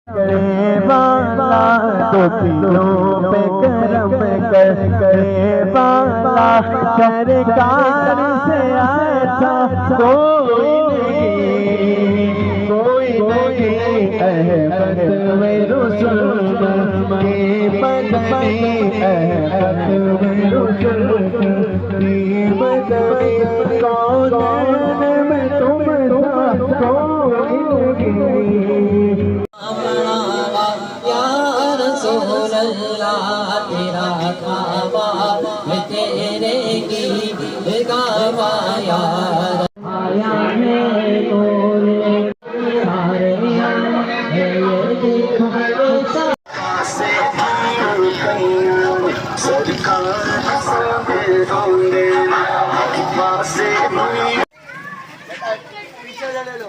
करे वाला दुखियों पे करम करे वाला सरकार से अच्छा कोई नहीं अहमद में रसूल के मदनी अहमद में रसूल के मदनी कौन में तुम कोई नहीं। तेरा खावा मैं तेरे की गावा यार आया है बोले सारे है ये देखो से पीछे ले लो